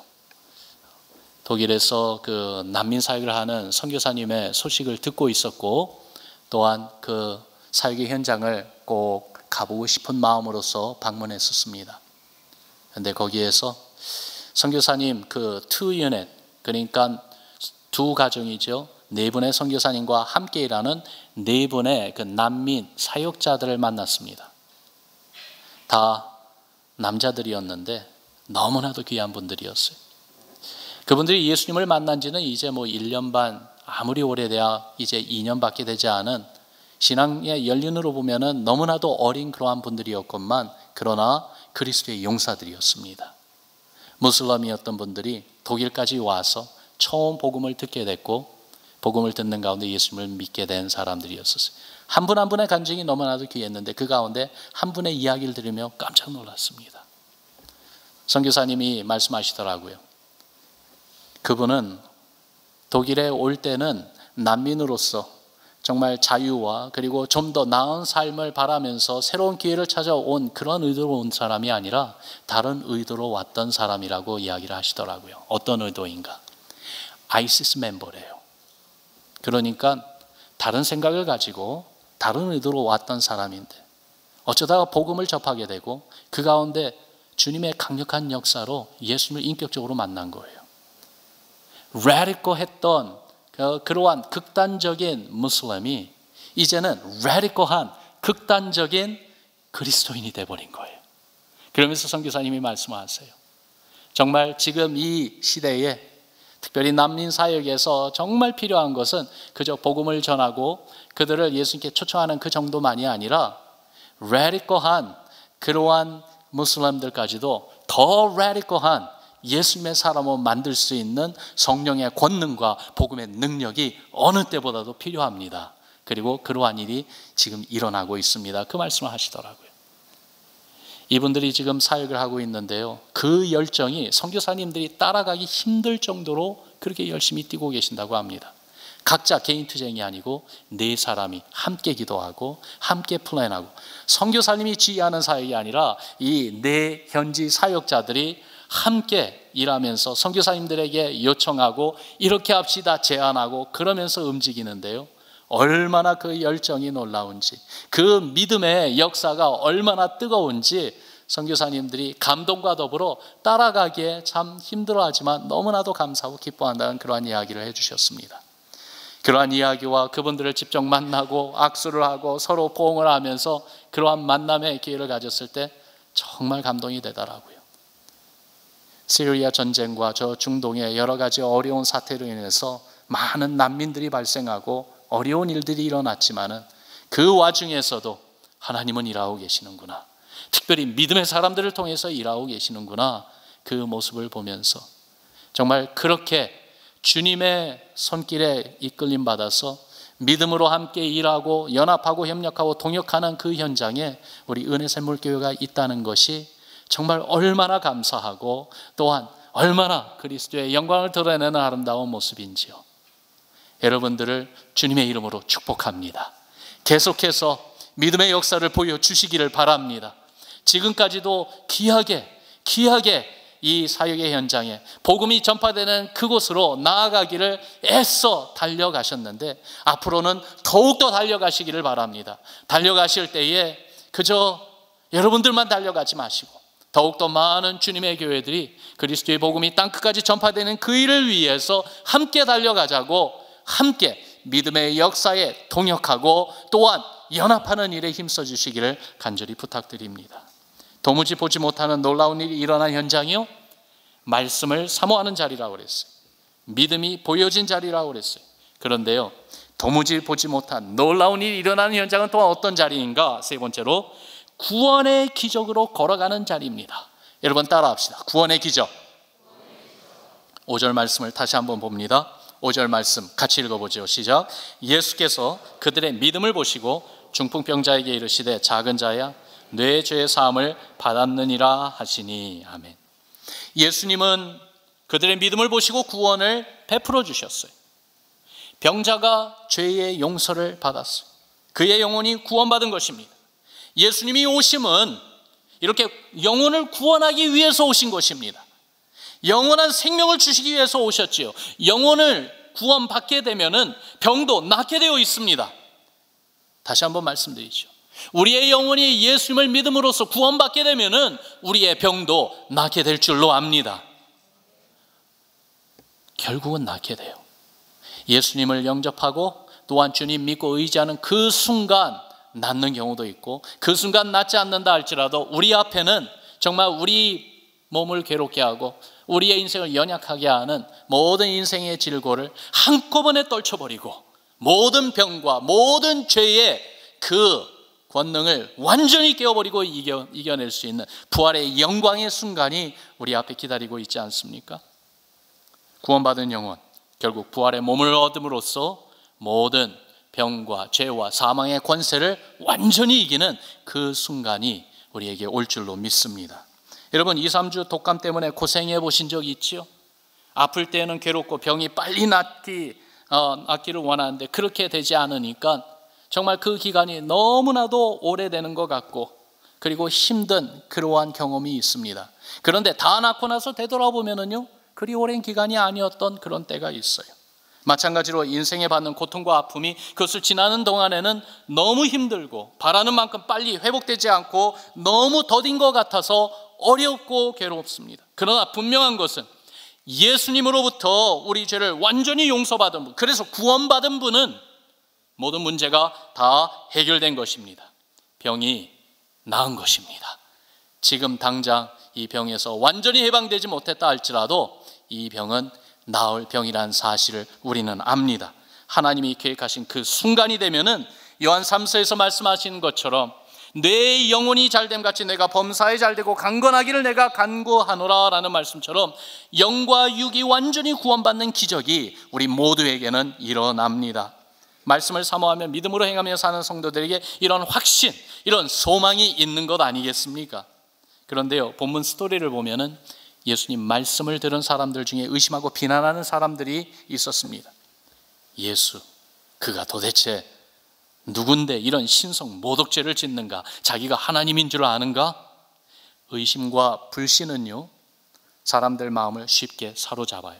독일에서 그 난민 사역을 하는 선교사님의 소식을 듣고 있었고 또한 그 사역의 현장을 꼭 가보고 싶은 마음으로서 방문했었습니다. 그런데 거기에서 선교사님 그 2유닛, 그러니까 두 가정이죠. 네 분의 선교사님과 함께 일하는 네 분의 그 난민 사역자들을 만났습니다. 다 남자들이었는데 너무나도 귀한 분들이었어요. 그분들이 예수님을 만난 지는 이제 1년 반, 아무리 오래돼야 이제 2년밖에 되지 않은 신앙의 연륜으로 보면은 너무나도 어린 그러한 분들이었건만 그러나 그리스도의 용사들이었습니다. 무슬림이었던 분들이 독일까지 와서 처음 복음을 듣게 됐고 복음을 듣는 가운데 예수님을 믿게 된 사람들이었었어요. 한 분 한 분의 간증이 너무나도 귀했는데 그 가운데 한 분의 이야기를 들으며 깜짝 놀랐습니다. 선교사님이 말씀하시더라고요. 그분은 독일에 올 때는 난민으로서 정말 자유와 그리고 좀 더 나은 삶을 바라면서 새로운 기회를 찾아온 그런 의도로 온 사람이 아니라 다른 의도로 왔던 사람이라고 이야기를 하시더라고요. 어떤 의도인가? 아이시스 멤버래요. 그러니까 다른 생각을 가지고 다른 의도로 왔던 사람인데 어쩌다가 복음을 접하게 되고 그 가운데 주님의 강력한 역사로 예수님을 인격적으로 만난 거예요. 라디컬했던 그러한 극단적인 무슬림이 이제는 라디컬한 극단적인 그리스도인이 되어버린 거예요. 그러면서 선교사님이 말씀하세요. 정말 지금 이 시대에 특별히 난민 사역에서 정말 필요한 것은 그저 복음을 전하고 그들을 예수님께 초청하는 그 정도만이 아니라 라디컬한 그러한 무슬림들까지도 더 라디컬한 예수님의 사람으로 만들 수 있는 성령의 권능과 복음의 능력이 어느 때보다도 필요합니다. 그리고 그러한 일이 지금 일어나고 있습니다. 그 말씀을 하시더라고요. 이분들이 지금 사역을 하고 있는데요. 그 열정이 선교사님들이 따라가기 힘들 정도로 그렇게 열심히 뛰고 계신다고 합니다. 각자 개인 투쟁이 아니고 네 사람이 함께 기도하고 함께 플랜하고 선교사님이 지휘하는 사역이 아니라 이 네 현지 사역자들이 함께 일하면서 선교사님들에게 요청하고 이렇게 합시다 제안하고 그러면서 움직이는데요, 얼마나 그 열정이 놀라운지, 그 믿음의 역사가 얼마나 뜨거운지 선교사님들이 감동과 더불어 따라가기에 참 힘들어하지만 너무나도 감사하고 기뻐한다는 그러한 이야기를 해주셨습니다. 그러한 이야기와 그분들을 직접 만나고 악수를 하고 서로 포옹을 하면서 그러한 만남의 기회를 가졌을 때 정말 감동이 되더라고요. 시리아 전쟁과 저 중동의 여러 가지 어려운 사태로 인해서 많은 난민들이 발생하고 어려운 일들이 일어났지만은 그 와중에서도 하나님은 일하고 계시는구나, 특별히 믿음의 사람들을 통해서 일하고 계시는구나, 그 모습을 보면서 정말 그렇게 주님의 손길에 이끌림 받아서 믿음으로 함께 일하고 연합하고 협력하고 동역하는 그 현장에 우리 은혜샘물교회가 있다는 것이 정말 얼마나 감사하고 또한 얼마나 그리스도의 영광을 드러내는 아름다운 모습인지요. 여러분들을 주님의 이름으로 축복합니다. 계속해서 믿음의 역사를 보여주시기를 바랍니다. 지금까지도 귀하게 이 사역의 현장에 복음이 전파되는 그곳으로 나아가기를 애써 달려가셨는데 앞으로는 더욱더 달려가시기를 바랍니다. 달려가실 때에 그저 여러분들만 달려가지 마시고 더욱더 많은 주님의 교회들이 그리스도의 복음이 땅끝까지 전파되는 그 일을 위해서 함께 달려가자고, 함께 믿음의 역사에 동역하고 또한 연합하는 일에 힘써 주시기를 간절히 부탁드립니다. 도무지 보지 못하는 놀라운 일이 일어난 현장이요, 말씀을 사모하는 자리라고 그랬어요. 믿음이 보여진 자리라고 그랬어요. 그런데요, 도무지 보지 못한 놀라운 일이 일어나는 현장은 또한 어떤 자리인가? 세 번째로 구원의 기적으로 걸어가는 자리입니다. 여러분 따라합시다. 구원의 기적. 5절 말씀을 다시 한번 봅니다. 5절 말씀 같이 읽어보죠. 시작. 예수께서 그들의 믿음을 보시고 중풍병자에게 이르시되 작은 자야 내 죄의 사함을 받았느니라 하시니. 아멘. 예수님은 그들의 믿음을 보시고 구원을 베풀어 주셨어요. 병자가 죄의 용서를 받았어요. 그의 영혼이 구원받은 것입니다. 예수님이 오심은 이렇게 영혼을 구원하기 위해서 오신 것입니다. 영원한 생명을 주시기 위해서 오셨지요. 영혼을 구원받게 되면은 병도 낫게 되어 있습니다. 다시 한번 말씀드리죠. 우리의 영혼이 예수님을 믿음으로써 구원받게 되면은 우리의 병도 낫게 될 줄로 압니다. 결국은 낫게 돼요. 예수님을 영접하고 또한 주님 믿고 의지하는 그 순간 낫는 경우도 있고, 그 순간 낫지 않는다 할지라도 우리 앞에는 정말 우리 몸을 괴롭게 하고 우리의 인생을 연약하게 하는 모든 인생의 질고를 한꺼번에 떨쳐버리고 모든 병과 모든 죄의 그 권능을 완전히 깨워버리고 이겨낼 수 있는 부활의 영광의 순간이 우리 앞에 기다리고 있지 않습니까? 구원받은 영혼, 결국 부활의 몸을 얻음으로써 모든 병과 죄와 사망의 권세를 완전히 이기는 그 순간이 우리에게 올 줄로 믿습니다. 여러분 2, 3주 독감 때문에 고생해 보신 적 있지요? 아플 때는 괴롭고 병이 빨리 낫기를 원하는데 그렇게 되지 않으니까 정말 그 기간이 너무나도 오래되는 것 같고 그리고 힘든 그러한 경험이 있습니다. 그런데 다 낫고 나서 되돌아보면은요, 그리 오랜 기간이 아니었던 그런 때가 있어요. 마찬가지로 인생에 받는 고통과 아픔이 그것을 지나는 동안에는 너무 힘들고 바라는 만큼 빨리 회복되지 않고 너무 더딘 것 같아서 어렵고 괴롭습니다. 그러나 분명한 것은 예수님으로부터 우리 죄를 완전히 용서받은 분, 그래서 구원받은 분은 모든 문제가 다 해결된 것입니다. 병이 나은 것입니다. 지금 당장 이 병에서 완전히 해방되지 못했다 할지라도 이 병은 나을 병이라는 사실을 우리는 압니다. 하나님이 계획하신 그 순간이 되면은 요한 3서에서 말씀하시는 것처럼 내 영혼이 잘됨 같이 내가 범사에 잘되고 강건하기를 내가 간구하노라 라는 말씀처럼 영과 육이 완전히 구원받는 기적이 우리 모두에게는 일어납니다. 말씀을 사모하며 믿음으로 행하며 사는 성도들에게 이런 확신, 이런 소망이 있는 것 아니겠습니까? 그런데요, 본문 스토리를 보면은 예수님 말씀을 들은 사람들 중에 의심하고 비난하는 사람들이 있었습니다. 예수, 그가 도대체 누군데 이런 신성 모독죄를 짓는가? 자기가 하나님인 줄 아는가? 의심과 불신은요, 사람들 마음을 쉽게 사로잡아요.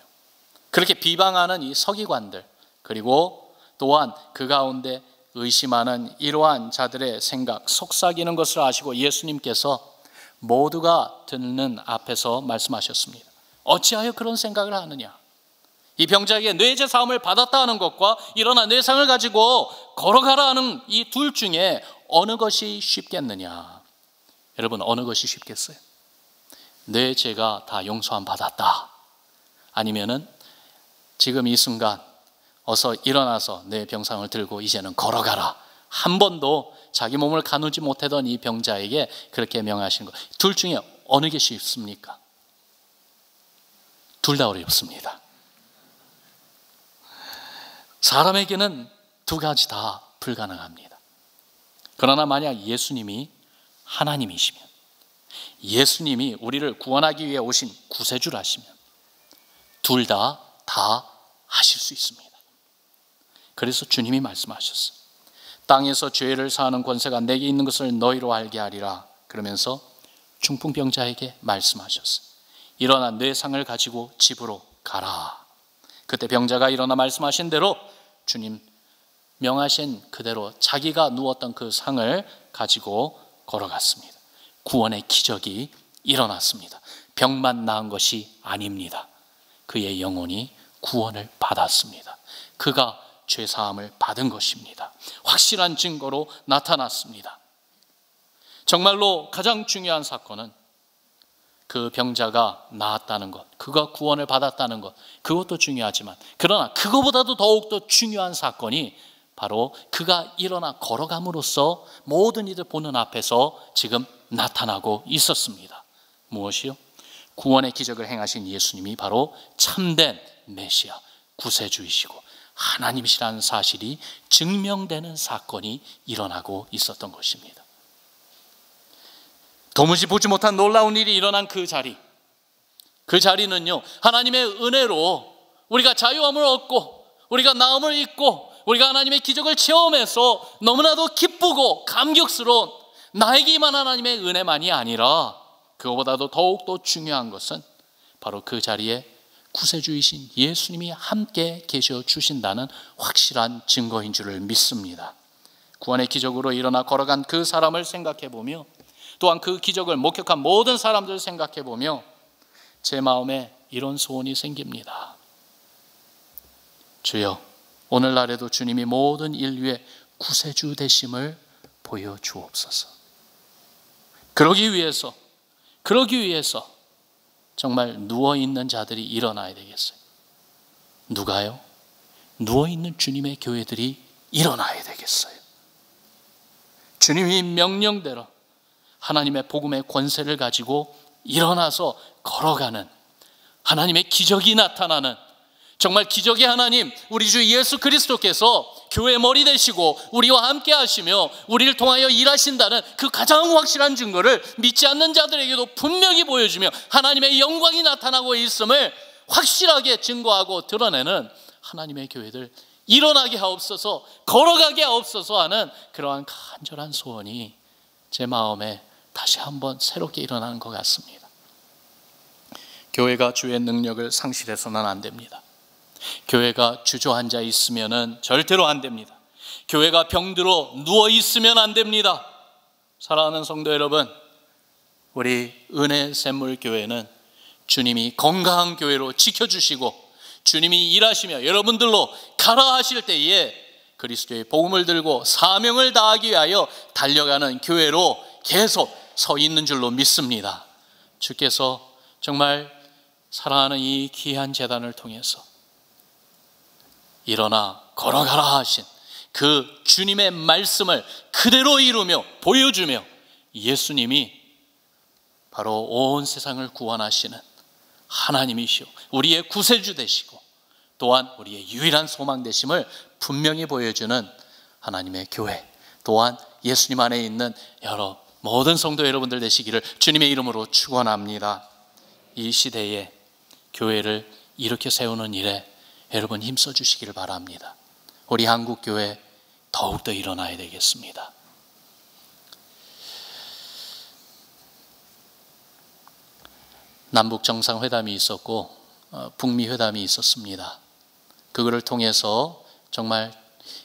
그렇게 비방하는 이 서기관들, 그리고 또한 그 가운데 의심하는 이러한 자들의 생각, 속삭이는 것을 아시고 예수님께서 모두가 듣는 앞에서 말씀하셨습니다. 어찌하여 그런 생각을 하느냐? 이 병자에게 뇌제 사함을 받았다 하는 것과 일어나 뇌상을 가지고 걸어가라 하는 이 둘 중에 어느 것이 쉽겠느냐? 여러분, 어느 것이 쉽겠어요? 뇌제가 다 용서함 받았다, 아니면은 지금 이 순간 어서 일어나서 내 병상을 들고 이제는 걸어가라, 한 번도 자기 몸을 가누지 못하던 이 병자에게 그렇게 명하신 것, 둘 중에 어느 게 쉽습니까? 둘 다 어렵습니다. 사람에게는 두 가지 다 불가능합니다. 그러나 만약 예수님이 하나님이시면, 예수님이 우리를 구원하기 위해 오신 구세주라시면 둘 다 하실 수 있습니다. 그래서 주님이 말씀하셨어요. 땅에서 죄를 사하는 권세가 내게 있는 것을 너희로 알게 하리라. 그러면서 중풍병자에게 말씀하셨어요. 일어나 뇌상을 가지고 집으로 가라. 그때 병자가 일어나 말씀하신 대로 주님 명하신 그대로 자기가 누웠던 그 상을 가지고 걸어갔습니다. 구원의 기적이 일어났습니다. 병만 나은 것이 아닙니다. 그의 영혼이 구원을 받았습니다. 그가 죄사함을 받은 것입니다. 확실한 증거로 나타났습니다. 정말로 가장 중요한 사건은 그 병자가 나았다는 것, 그가 구원을 받았다는 것, 그것도 중요하지만, 그러나 그거보다도 더욱더 중요한 사건이 바로 그가 일어나 걸어감으로써 모든 이들 보는 앞에서 지금 나타나고 있었습니다. 무엇이요? 구원의 기적을 행하신 예수님이 바로 참된 메시아, 구세주이시고 하나님이시라는 사실이 증명되는 사건이 일어나고 있었던 것입니다. 도무지 보지 못한 놀라운 일이 일어난 그 자리는요, 하나님의 은혜로 우리가 자유함을 얻고 우리가 나음을 잊고 우리가 하나님의 기적을 체험해서 너무나도 기쁘고 감격스러운 나에게 임한 하나님의 은혜만이 아니라, 그거보다도 더욱더 중요한 것은 바로 그 자리에 구세주이신 예수님이 함께 계셔 주신다는 확실한 증거인 줄을 믿습니다. 구원의 기적으로 일어나 걸어간 그 사람을 생각해 보며, 또한 그 기적을 목격한 모든 사람들을 생각해 보며 제 마음에 이런 소원이 생깁니다. 주여, 오늘날에도 주님이 모든 인류의 구세주 되심을 보여주옵소서. 그러기 위해서 정말 누워있는 자들이 일어나야 되겠어요. 누가요? 누워있는 주님의 교회들이 일어나야 되겠어요. 주님이 명령대로 하나님의 복음의 권세를 가지고 일어나서 걸어가는, 하나님의 기적이 나타나는, 정말 기적의 하나님 우리 주 예수 그리스도께서 교회의 머리 되시고 우리와 함께 하시며 우리를 통하여 일하신다는 그 가장 확실한 증거를 믿지 않는 자들에게도 분명히 보여주며 하나님의 영광이 나타나고 있음을 확실하게 증거하고 드러내는 하나님의 교회들 일어나게 하옵소서, 걸어가게 하옵소서 하는 그러한 간절한 소원이 제 마음에 다시 한번 새롭게 일어나는 것 같습니다. 교회가 주의 능력을 상실해서는 안 됩니다. 교회가 주저앉아 있으면 절대로 안 됩니다. 교회가 병들어 누워 있으면 안 됩니다. 사랑하는 성도 여러분, 우리 은혜 샘물 교회는 주님이 건강한 교회로 지켜주시고 주님이 일하시며 여러분들로 가라 하실 때에 그리스도의 복음을 들고 사명을 다하기 위하여 달려가는 교회로 계속 서 있는 줄로 믿습니다. 주께서 정말 사랑하는 이 귀한 제단을 통해서 일어나 걸어가라 하신 그 주님의 말씀을 그대로 이루며 보여주며 예수님이 바로 온 세상을 구원하시는 하나님이시오, 우리의 구세주 되시고 또한 우리의 유일한 소망 되심을 분명히 보여주는 하나님의 교회, 또한 예수님 안에 있는 여러 모든 성도 여러분들 되시기를 주님의 이름으로 축원합니다. 이 시대에 교회를 이렇게 세우는 일에 여러분 힘써 주시기를 바랍니다. 우리 한국교회 더욱더 일어나야 되겠습니다. 남북 정상회담이 있었고 북미 회담이 있었습니다. 그거를 통해서 정말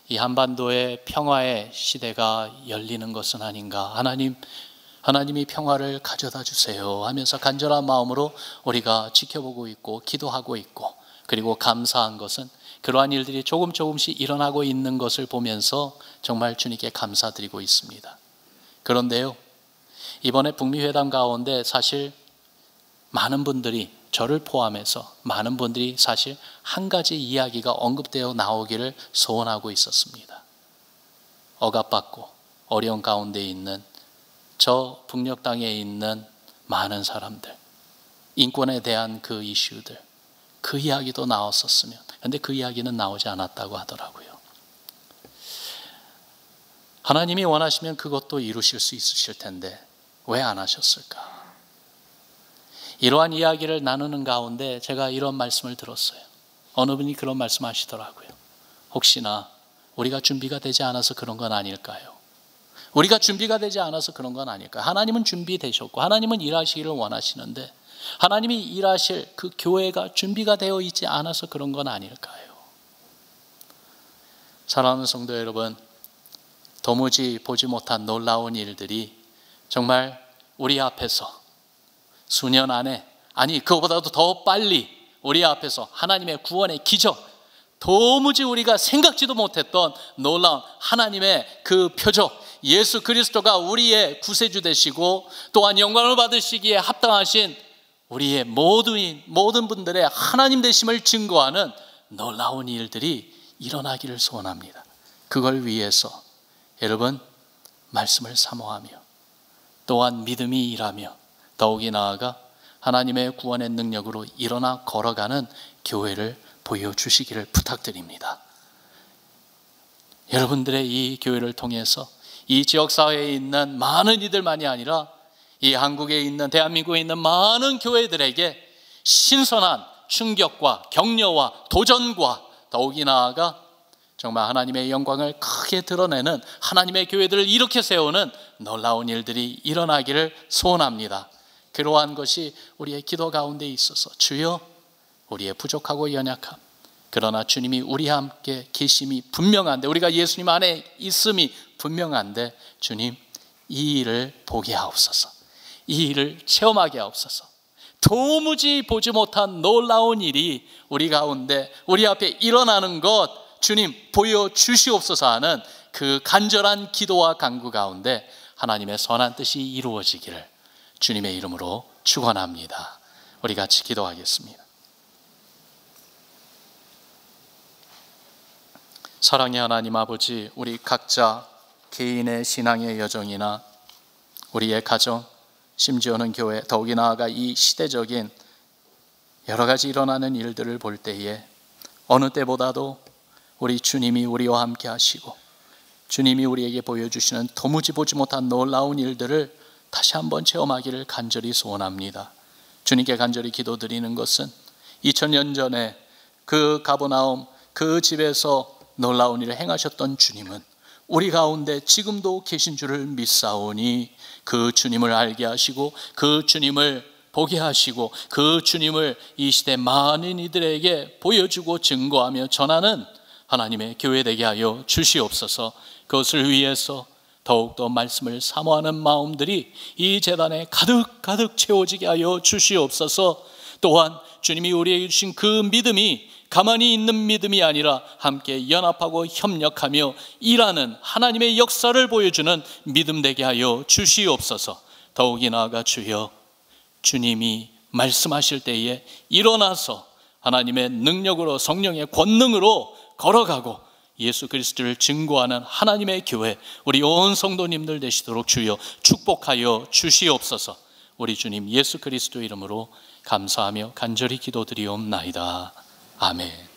이 한반도의 평화의 시대가 열리는 것은 아닌가. 하나님이 평화를 가져다 주세요 하면서 간절한 마음으로 우리가 지켜보고 있고 기도하고 있고, 그리고 감사한 것은 그러한 일들이 조금씩 일어나고 있는 것을 보면서 정말 주님께 감사드리고 있습니다. 그런데요, 이번에 북미 회담 가운데 사실 많은 분들이, 저를 포함해서 많은 분들이 사실 한 가지 이야기가 언급되어 나오기를 소원하고 있었습니다. 억압받고 어려운 가운데 있는 저 북녘 땅에 있는 많은 사람들, 인권에 대한 그 이슈들, 그 이야기도 나왔었으면. 그런데 그 이야기는 나오지 않았다고 하더라고요. 하나님이 원하시면 그것도 이루실 수 있으실 텐데 왜 안 하셨을까? 이러한 이야기를 나누는 가운데 제가 이런 말씀을 들었어요. 어느 분이 그런 말씀 하시더라고요. 혹시나 우리가 준비가 되지 않아서 그런 건 아닐까요? 우리가 준비가 되지 않아서 그런 건 아닐까요? 하나님은 준비되셨고 하나님은 일하시기를 원하시는데 하나님이 일하실 그 교회가 준비가 되어 있지 않아서 그런 건 아닐까요? 사랑하는 성도 여러분, 도무지 보지 못한 놀라운 일들이 정말 우리 앞에서 수년 안에, 아니 그거보다도 더 빨리 우리 앞에서 하나님의 구원의 기적, 도무지 우리가 생각지도 못했던 놀라운 하나님의 그 표적, 예수 그리스도가 우리의 구세주 되시고 또한 영광을 받으시기에 합당하신 우리의 모든 분들의 하나님 되심을 증거하는 놀라운 일들이 일어나기를 소원합니다. 그걸 위해서 여러분 말씀을 사모하며 또한 믿음이 일하며 더욱이 나아가 하나님의 구원의 능력으로 일어나 걸어가는 교회를 보여주시기를 부탁드립니다. 여러분들의 이 교회를 통해서 이 지역사회에 있는 많은 이들만이 아니라 이 한국에 있는, 대한민국에 있는 많은 교회들에게 신선한 충격과 격려와 도전과 더욱이 나아가 정말 하나님의 영광을 크게 드러내는 하나님의 교회들을 이렇게 세우는 놀라운 일들이 일어나기를 소원합니다. 그러한 것이 우리의 기도 가운데 있어서 주여 우리의 부족하고 연약함, 그러나 주님이 우리와 함께 계심이 분명한데, 우리가 예수님 안에 있음이 분명한데 주님 이 일을 보게 하옵소서, 이 일을 체험하게 하옵소서. 도무지 보지 못한 놀라운 일이 우리 가운데 우리 앞에 일어나는 것 주님 보여주시옵소서 하는 그 간절한 기도와 간구 가운데 하나님의 선한 뜻이 이루어지기를 주님의 이름으로 축원합니다. 우리 같이 기도하겠습니다. 사랑의 하나님 아버지, 우리 각자 개인의 신앙의 여정이나 우리의 가정, 심지어는 교회, 더욱이 나아가 이 시대적인 여러 가지 일어나는 일들을 볼 때에 어느 때보다도 우리 주님이 우리와 함께 하시고 주님이 우리에게 보여주시는 도무지 보지 못한 놀라운 일들을 다시 한번 체험하기를 간절히 소원합니다. 주님께 간절히 기도드리는 것은 2000년 전에 그 가버나움 그 집에서 놀라운 일을 행하셨던 주님은 우리 가운데 지금도 계신 줄을 믿사오니 그 주님을 알게 하시고 그 주님을 보게 하시고 그 주님을 이 시대 많은 이들에게 보여주고 증거하며 전하는 하나님의 교회 되게 하여 주시옵소서. 그것을 위해서 더욱더 말씀을 사모하는 마음들이 이 제단에 가득 채워지게 하여 주시옵소서. 또한 주님이 우리에게 주신 그 믿음이 가만히 있는 믿음이 아니라 함께 연합하고 협력하며 일하는 하나님의 역사를 보여주는 믿음 되게 하여 주시옵소서. 더욱이 나아가 주여, 주님이 말씀하실 때에 일어나서 하나님의 능력으로 성령의 권능으로 걸어가고 예수 그리스도를 증거하는 하나님의 교회, 우리 온 성도님들 되시도록 주여 축복하여 주시옵소서. 우리 주님 예수 그리스도 이름으로 감사하며 간절히 기도드리옵나이다. 아멘.